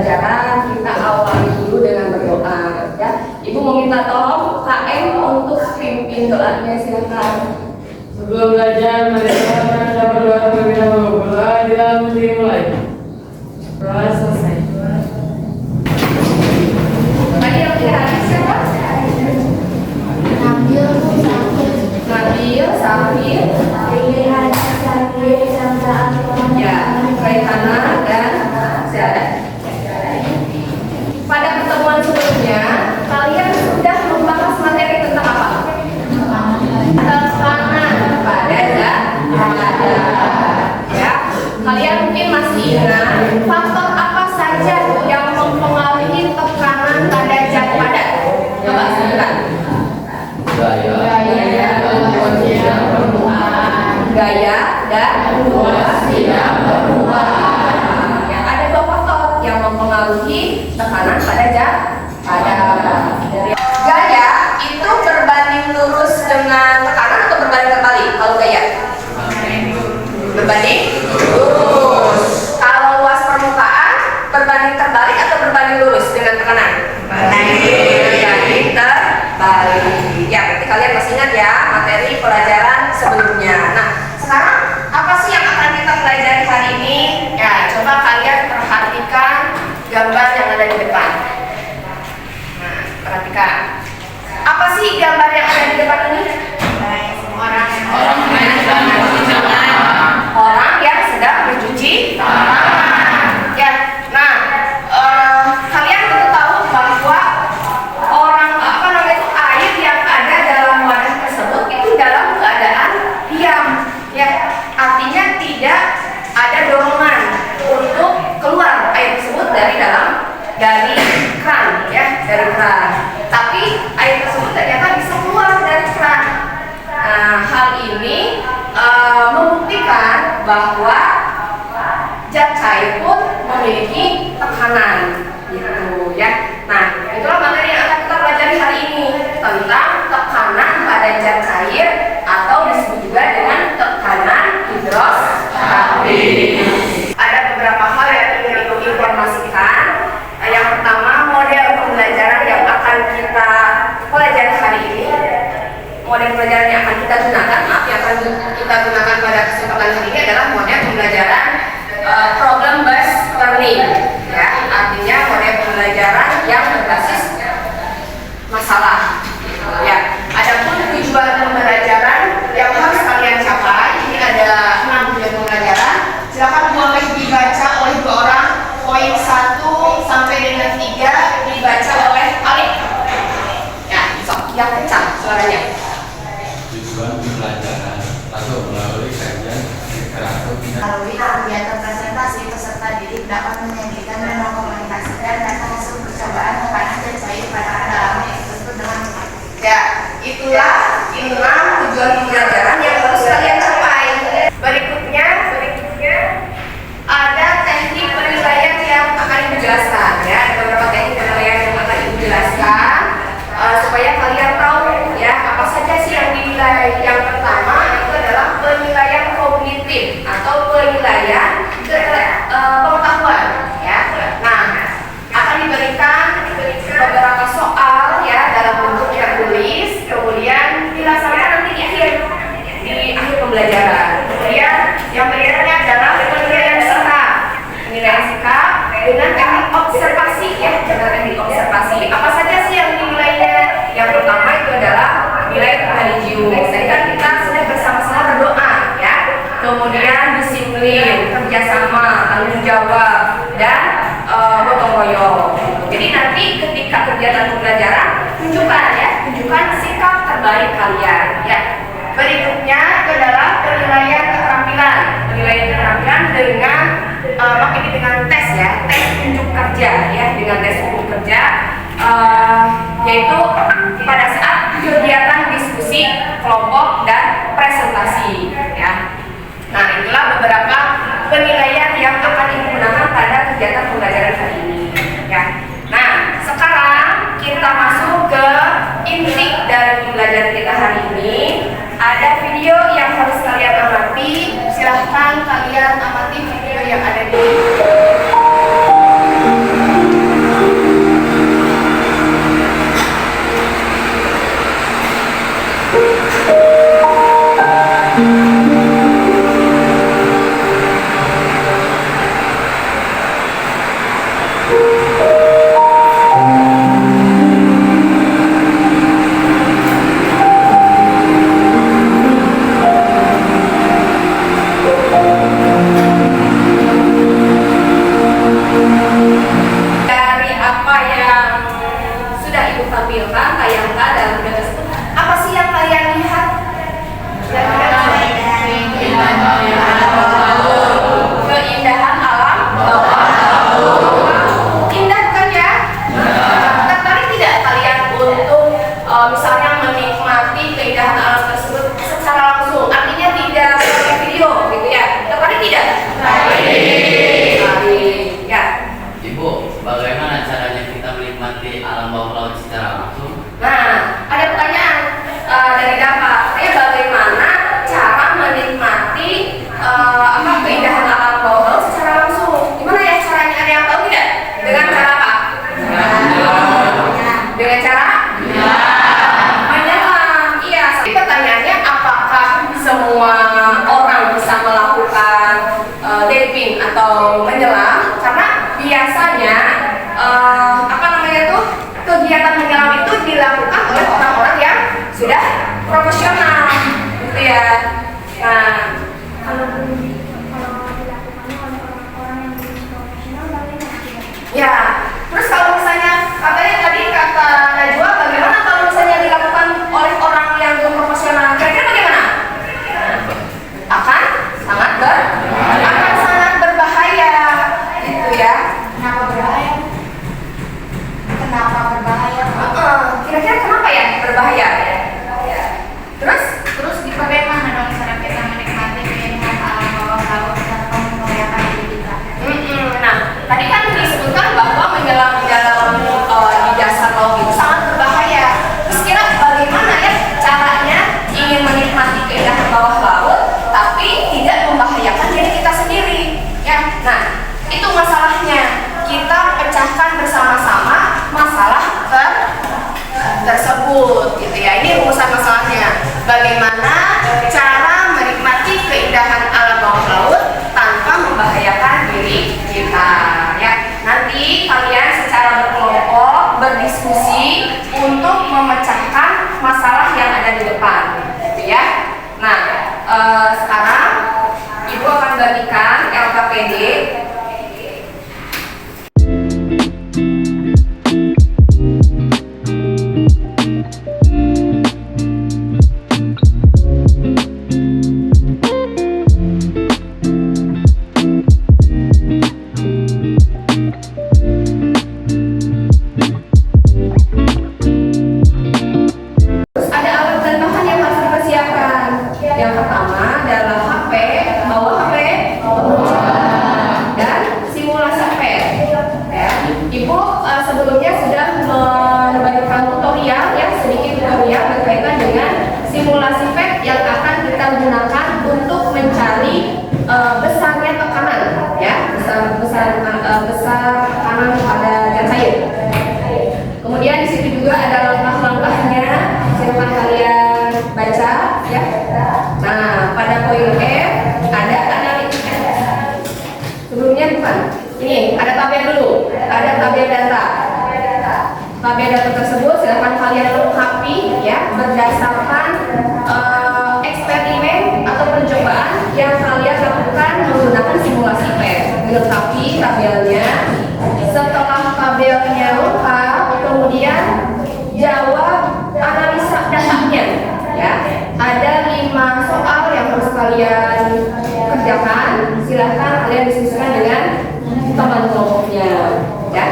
pembelajaran kita awali dulu dengan berdoa ya. Ibu mau minta tolong KM untuk pimpin doanya, silakan. Sebelum belajar, mari kita berdoa terlebih dahulu. Bila dimulai. Doa selesai. Tadi yang terakhir siapa? Nabil, Safir, ya, Raihana dan Zara. Pada pertemuan sebelumnya, kalian sudah membahas materi tentang apa? Tekanan pada zat padat. Ya, kalian mungkin masih ingat faktor apa saja yang mempengaruhi tekanan pada zat padat? Coba sebutkan. Gaya dan luas tidak berubah. Yang ada dua faktor yang mempengaruhi tekanan pada zat padat. Gaya itu berbanding lurus dengan tekanan atau berbanding terbalik? Kalau gaya berbanding lurus. Kalau luas permukaan berbanding terbalik atau berbanding lurus dengan tekanan? Berbanding terbalik. Ya, berarti kalian masih ingat ya materi pelajaran sebelumnya. Nah, sekarang apa sih yang akan kita pelajari hari ini? Ya, coba kalian perhatikan gambar yang ada di depan. Nah, perhatikan. Apa sih gambar yang ada di depan ini? Orang yang sedang mencuci tangan. Ya, nah, kalian tentu tahu bahwa air yang ada dalam wadah tersebut itu dalam keadaan diam. Ya, artinya tidak ada dorongan untuk keluar air tersebut dari keran, ya, dari keran. Tapi air tersebut ternyata bisa keluar dari keran. Nah, hal ini membuktikan bahwa zat cair pun memiliki tekanan, gitu ya. Nah, itulah materi yang akan kita pelajari hari ini tentang tekanan pada zat cair atau disebut juga dengan tekanan hidrostatik. Ada beberapa hal yang ingin Ibu informasikan. Yang pertama, model pembelajaran yang akan kita pelajari hari ini. Model pembelajaran yang akan kita gunakan, yang akan kita gunakan pada kesempatan hari ini adalah model pembelajaran problem based learning. Ya, artinya model pembelajaran yang berbasis masalah. Ya, adapun tujuan pembelajaran yang harus kalian capai, ini ada 6 tujuan pembelajaran. Silakan boleh dibaca oleh dua orang. Poin 1 sampai dengan 3 dibaca oleh Alif. Ya, sok, yang kencang suaranya. Tujuan pembelajaran atau melalui kajian melalui kegiatan presentasi, peserta didik dapat menyajikan dan mengkomunikasikan data hasil percobaan tekanan dan cair pada alami tersebut dengan ya, itulah 6 tujuan pembelajaran yang harus kalian capai. Berikutnya ada teknik penilaian yang akan Ibu jelaskan. Ya, ada beberapa teknik penilaian yang akan Ibu jelaskan supaya kalian tahu ya apa saja sih yang dinilai. Yang pertama itu adalah penilaian kognitif atau penilaian pengetahuan. Ya, nah akan diberikan beberapa soal ya dalam bentuk tertulis, kemudian dilaksanakan nanti di akhir pembelajaran. Kemudian yang berikutnya adalah penilaian sikap. Penilaian sikap dengan teknik observasi ya, dengan teknik observasi. Apa saja sih yang dinilainya? Yang pertama itu adalah nilai religius. Jadi kan kita sudah bersama-sama berdoa ya. Kemudian disiplin, kerjasama, tanggung jawab, dan gotong royong. Jadi nanti ketika kegiatan pembelajaran tunjukkan sikap terbaik kalian ya. Berikutnya itu adalah penilaian keterampilan. Penilaian keterampilan dengan ini dengan tes ya, tes unjuk kerja ya, dengan tes unjuk kerja yaitu pada saat kegiatan diskusi kelompok dan presentasi ya. Nah, itulah beberapa penilaian yang akan digunakan pada kegiatan pembelajaran hari ini ya. Nah, sekarang kita masuk ke inti dari pembelajaran kita hari ini. Ada video yang harus kalian amati. Silahkan kalian amati video yang ada di biasanya apa namanya tuh, kegiatan menyelam itu dilakukan oleh orang-orang yang sudah profesional gitu ya. Nah, kalau dilakukannya oleh orang-orang yang belum profesional bagaimana? ya, terus kalau misalnya katanya tadi kata Najwa, bagaimana kalau misalnya dilakukan oleh orang yang belum profesional? Kira-kira bagaimana? Akan sangat berbahaya, gitu ya. Kenapa berbahaya? Kenapa berbahaya? Kira-kira kenapa ya berbahaya? Terus? Terus bagaimana dong cara kita menikmati keindahan alam bawah laut tanpa membahayakan diri kita? Nah, tadi kan disebutkan bahwa menyelam di dalam di dasar laut itu sangat berbahaya. Terus kira bagaimana ya caranya ingin menikmati keindahan bawah laut tapi tidak membahayakan diri kita sendiri? Ya, nah itu masalahnya. Kita pecahkan bersama-sama masalah tersebut, gitu ya. Ini rumusan masalahnya. Bagaimana cara menikmati keindahan alam bawah laut tanpa membahayakan diri kita, ya. Nanti kalian secara berkelompok berdiskusi untuk memecahkan masalah yang ada di depan, gitu ya. Nah, sekarang Ibu akan bagikan LKPD. Ada alat dan bahan yang harus dipersiapkan. Yang pertama adalah HP, bawa HP, dan simulasi PET. Ya. Ibu sebelumnya sudah memberikan tutorial, ya, sedikit tutorial berkaitan dengan simulasi PET yang akan kita gunakan untuk mencari besarnya tekanan, ya, besar tekanan pada gas air. Kemudian di situ juga ada langkah-langkahnya, silakan kalian baca, ya. Nah, pada poin F ada analitik. Sebelumnya bukan. Ini ada tabel dulu, ada tabel data. Tabel data tersebut silakan kalian lengkapi, ya, berdasarkan eksperimen atau percobaan yang kalian lakukan menggunakan simulasi PET. Dilengkapi tabelnya. Setelah tabelnya lengkap, kemudian jawab analisa datanya, ya. Ada 5 soal yang harus kalian kerjakan. Silahkan kalian diskusikan dengan teman kelompoknya, ya.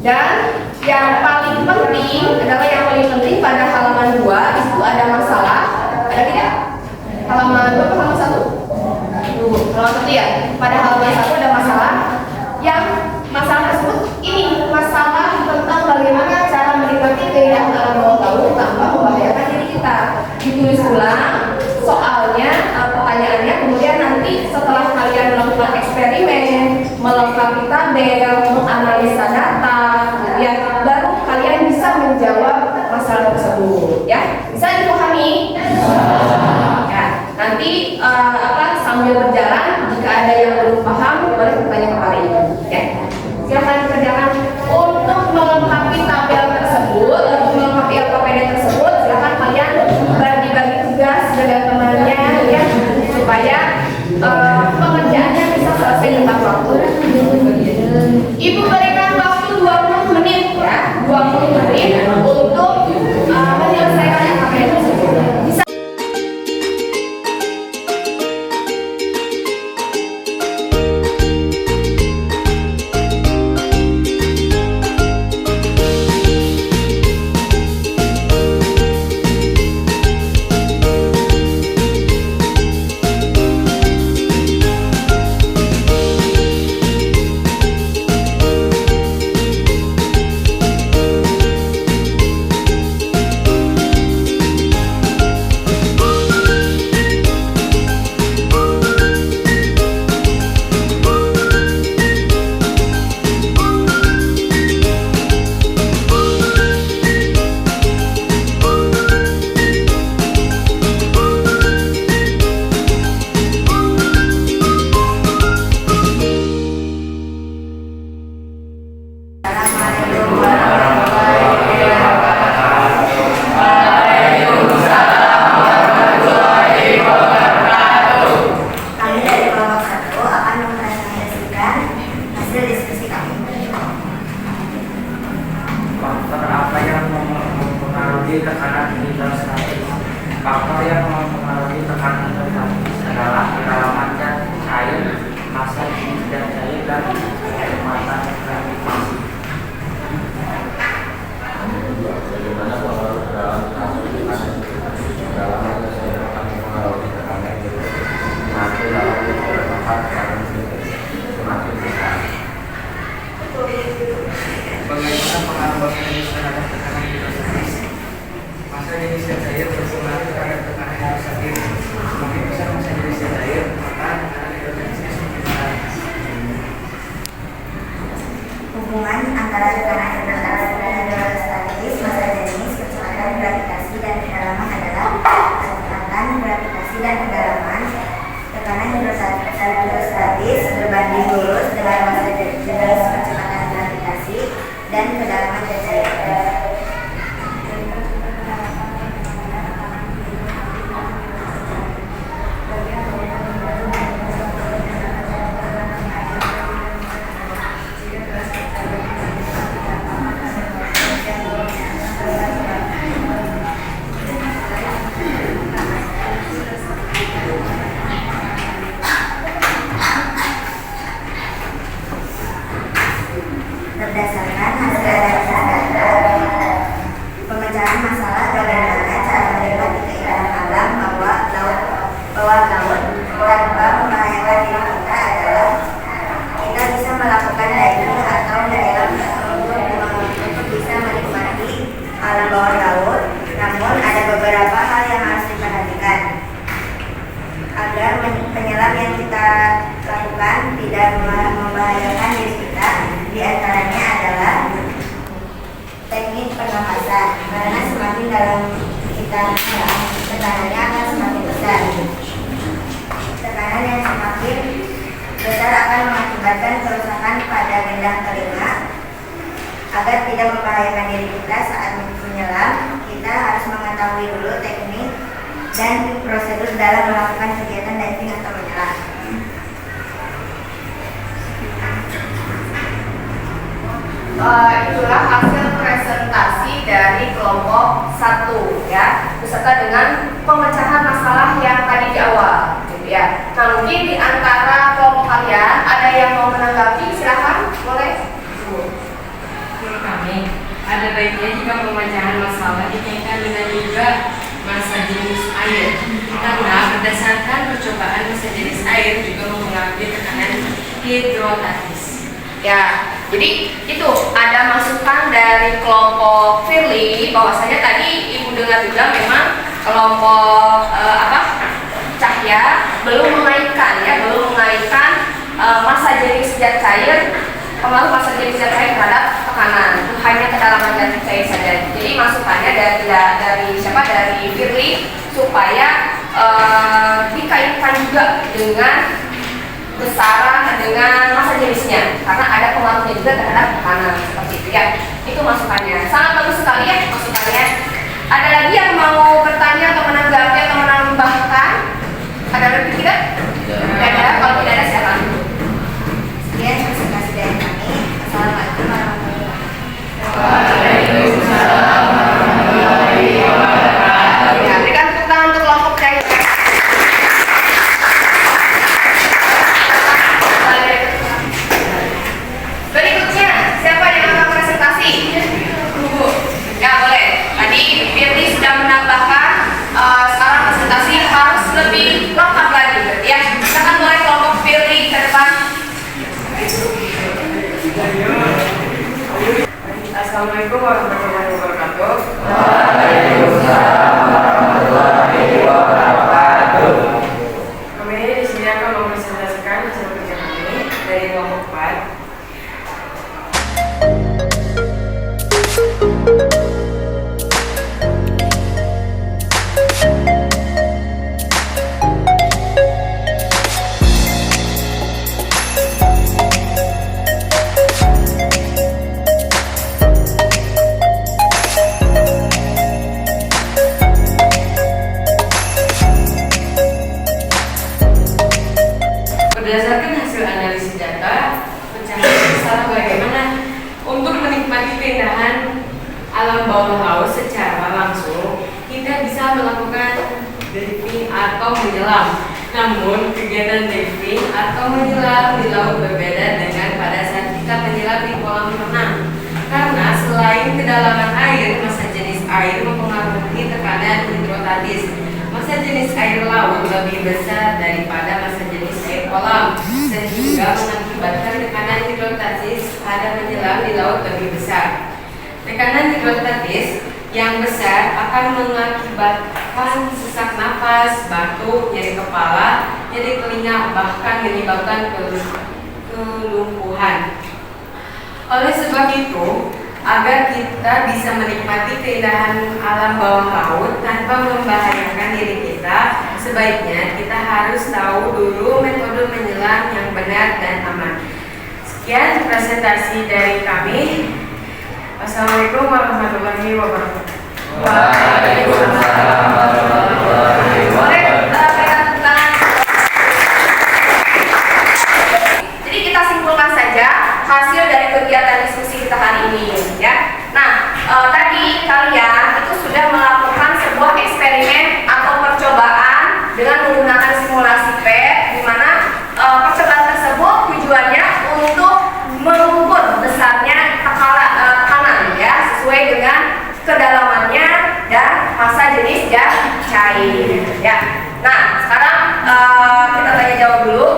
Dan yang paling penting pada halaman 2 itu ada masalah. Ada tidak? Halaman 2 atau halaman 1? Halaman 1 ya. Pada halaman 1 ada masalah. Yang masalah tersebut ini masalah tentang bagaimana cara menikmati keindahan alam bawah laut tanpa membahayakan diri kita. Ditulis ulang soalnya, pertanyaannya, kemudian nanti setelah kalian melakukan eksperimen, melengkapi tabel, menganalisa data, kemudian baru kalian bisa menjawab masalah tersebut, ya. Bisa dipahami? Ya. Nanti sambil berjalan, jika ada yang belum paham, boleh bertanya kepada ibu, ya. Silakan dikerjakan untuk melengkapi tabel tersebut, untuk melengkapi LKPD tersebut. Silakan kalian bagi-bagi tugas dengan temannya, ya, supaya pengerjaannya bisa selesai tepat waktu. Ibu berikan waktu 20 menit, ya, 20 menit untuk menyelesaikan LKPD tersebut. Bisa. tekanan hidrostatis. Faktor yang mempengaruhi tekanan hidrostatis adalah kedalaman dan cair, massa jenis dan cair, dan kecepatan gravitasi. Bagaimana pengaruh dalam kedalaman dan cair akan mempengaruhi tekanan hidrostatis? Maka dalam beberapa hal tekanan hidrostatis semakin besar. Bagaimana pengaruh massa jenis terhadap tekanan hidrostatis? Massa jenis dan cair berpengaruh terhadap tekanan hidrostatis. Semakin besar massa jenis dan cair, maka tekanan hidrostatisnya semakin besar. Hubungan antara tekanan hidrostatis, massa jenis, kecepatan gravitasi, dan kedalaman adalah kecepatan gravitasi dan kedalaman. Tekanan hidrostatis berbanding lurus dengan massa jenis, kecepatan gravitasi, dan kedalaman dan cair. Berdasarkan hasil analisa pemecahan masalah bagaimana cara menikmati keindahan alam bawah laut tanpa membahayakan diri kita adalah kita bisa melakukan diving atau menyelam untuk bisa menikmati alam bawah laut. Namun ada beberapa hal yang harus diperhatikan agar penyelam yang kita lakukan tidak membahayakan diri kita. Di antaranya adalah teknik pernapasan, karena semakin dalam kita menyelam, tekanannya akan semakin besar. Tekanan yang semakin besar akan mengakibatkan kerusakan pada gendang telinga. Agar tidak membahayakan diri kita saat menyelam, kita harus mengetahui dulu teknik dan prosedur dalam melakukan kegiatan diving atau menyelam. Itulah hasil presentasi dari kelompok 1 ya, beserta dengan pemecahan masalah yang tadi di awal gitu ya. Nah, mungkin di antara kelompok kalian ada yang mau menanggapi, silahkan, boleh. Menurut kami, ada baiknya jika pemecahan masalah dikaitkan dengan juga massa jenis air, karena berdasarkan percobaan massa jenis air juga mempengaruhi tekanan hidrostatis. Ya, jadi itu ada masukan dari kelompok Firly bahwasanya tadi Ibu dengar juga memang kelompok Cahya belum mengaitkan massa jenis zat cair, pengaruh massa jenis zat cair terhadap tekanan, hanya kedalaman zat cair saja. Jadi masukannya dari Firly supaya dikaitkan juga dengan besaran dengan massa jenisnya, karena ada pengaruhnya juga terhadap tekanan seperti itu ya. Itu masukannya, sangat bagus sekali ya masukannya. Ada lagi yang mau bertanya atau menanggapi atau menambahkan? Ada lagi tidak? Tidak ada. Kalau tidak ada silakan. Sekian presentasi dari kami. Assalamualaikum warahmatullahi wabarakatuh. Waalaikumsalam warahmatullahi wabarakatuh. Ya, berikan tepuk tangan untuk kelompok cair. Berikutnya, siapa yang akan presentasi? Ya, boleh. Tadi Firly sudah menambahkan, sekarang presentasi harus lebih lengkap lagi ya. Silakan boleh kelompok Firly ke depan. Assalamualaikum warahmatullahi wabarakatuh. Waalaikumsalam warahmatullahi wabarakatuh. Kami di sini akan mempresentasikan hasil kerja kami dari kelompok 4. Berdasarkan hasil analisis data, pencapaian masalah bagaimana untuk menikmati keindahan alam bawah laut secara langsung melakukan diving atau menyelam. Namun, kegiatan diving atau menyelam di laut berbeda dengan pada saat kita menyelam di kolam renang. Karena selain kedalaman air, massa jenis air mempengaruhi tekanan hidrostatis. Massa jenis air laut lebih besar daripada massa jenis air kolam, sehingga mengakibatkan tekanan hidrostatis pada menyelam di laut lebih besar. Tekanan hidrostatis yang besar akan mengakibatkan sesak napas, batuk, nyeri kepala, nyeri telinga, bahkan menyebabkan kelumpuhan. Oleh sebab itu, agar kita bisa menikmati keindahan alam bawah laut tanpa membahayakan diri kita, sebaiknya kita harus tahu dulu metode menyelam yang benar dan aman. Sekian presentasi dari kami. Assalamualaikum warahmatullahi wabarakatuh. Waalaikumsalam warahmatullahi wabarakatuh. Jadi kita simpulkan saja hasil dari kegiatan diskusi kita hari ini, ya. Nah, tadi kalian itu sudah melakukan sebuah eksperimen atau percobaan dengan menggunakan simulasi PET, di mana percobaan tersebut tujuannya untuk mengukur besarnya tekanan, ya, sesuai dengan kedalamannya dan massa jenis zat cair, ya. Nah, sekarang kita tanya jawab dulu.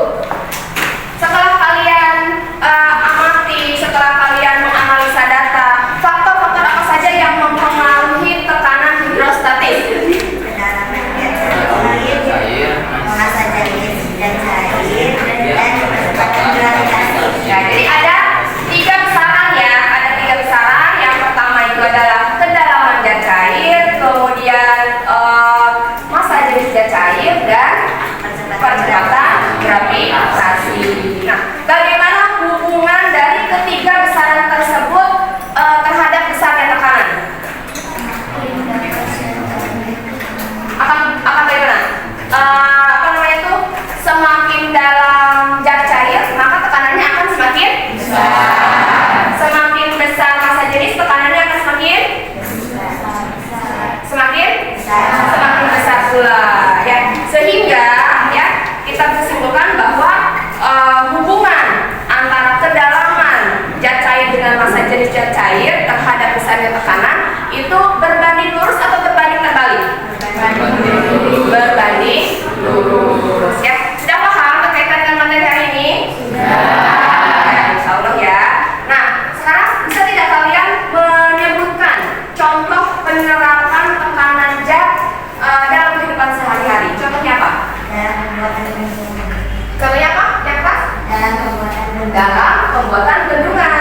Setelah kalian amati, setelah kalian menganalisa data, faktor-faktor apa saja yang mempengaruhi tekanan hidrostatis? kedalaman gas cair, massa jenis zat cair, dan kecepatan gravitasi. Ya, jadi ada tiga besaran, ya. Ada tiga besaran. Yang pertama itu adalah kedalaman zat cair, kemudian massa jenis zat cair, dan percepatan gravitasi. Nah, bagaimana hubungan dari ketiga besaran tersebut terhadap besarnya tekanan? Akan bagaimana? Apa namanya itu? Semakin dalam zat cair, maka tekanannya akan semakin besar. Semakin besar massa jenis, tekanannya akan semakin besar pula, ya. Sehingga, ya, kita bisa simpulkan bahwa hubungan antara kedalaman zat cair dengan massa jenis zat cair terhadap besarnya tekanan itu berbanding lurus atau berbanding terbalik? Berbanding lurus, ya. Sudah paham terkaitan dengan materi hari ini? Ya, insya Allah, ya. Nah, sekarang bisa tidak kalian menyebutkan contoh penerapan tekanan zat dalam kehidupan sehari-hari? Contohnya apa? Contohnya apa? Yang keras? Dalam pembuatan bendungan.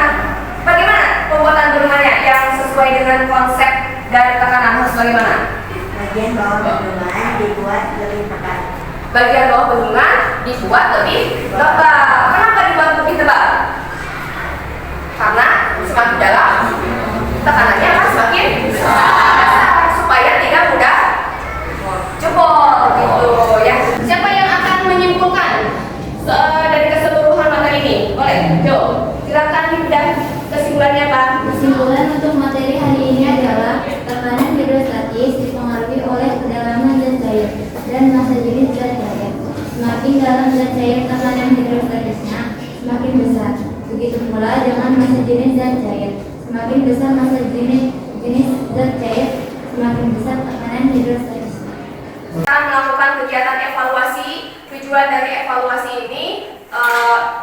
Bagaimana pembuatan bendungannya yang sesuai dengan konsep dari tekanan harus bagaimana? Bagian bawah bendungan dibuat lebih tebal. Bagian bawah bendungan dibuat lebih tebal. Kenapa dibuat lebih tebal? Karena semakin dalam tekanannya akan semakin besar, supaya tidak mudah jebol, gitu, ya. Siapa yang akan menyimpulkan dari keseluruhan materi ini? Boleh, Jo. Silakan dan kesimpulannya, Pak. Kesimpulan untuk materi hari ini adalah tekanan hidrostatis dipengaruhi oleh kedalaman zat cair dan massa jenis zat cair. Semakin dalam zat cair, tekanan hidrostatisnya semakin besar. Begitu pula dengan massa jenis zat cair. Semakin besar massa jenis zat cair, semakin besar tekanan hidrostatis. Sekarang melakukan kegiatan evaluasi. Tujuan dari evaluasi ini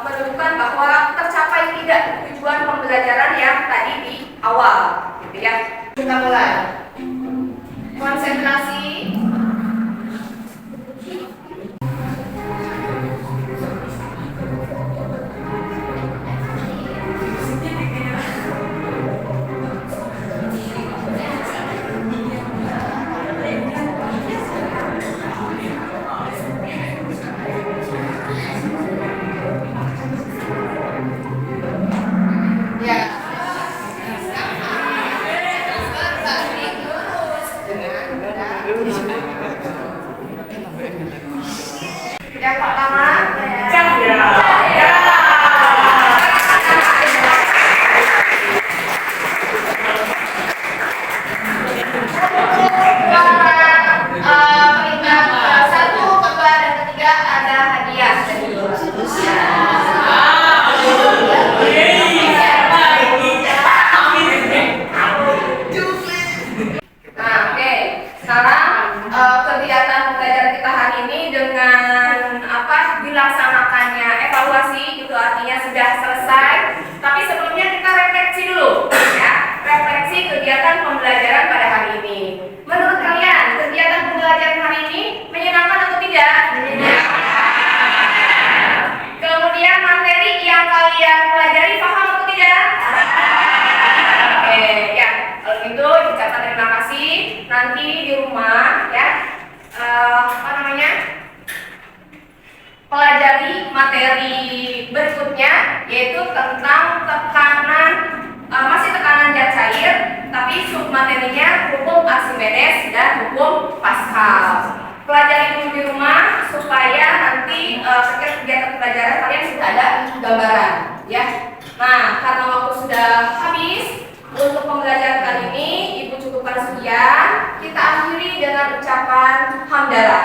menunjukkan bahwa tercapai tidak tujuan pembelajaran yang tadi di awal, gitu, ya. Kita mulai. Konsentrasi. nanti di rumah ya pelajari materi berikutnya, yaitu tentang tekanan masih tekanan zat cair, tapi submaterinya hukum Archimedes dan hukum Pascal. Pelajari dulu di rumah supaya nanti ketika kegiatan pelajaran kalian sudah ada gambaran ya. Nah, karena waktu sudah habis untuk pembelajaran kali ini, Ibu cukupkan sekian. Kita akhiri dengan ucapan hamdalah.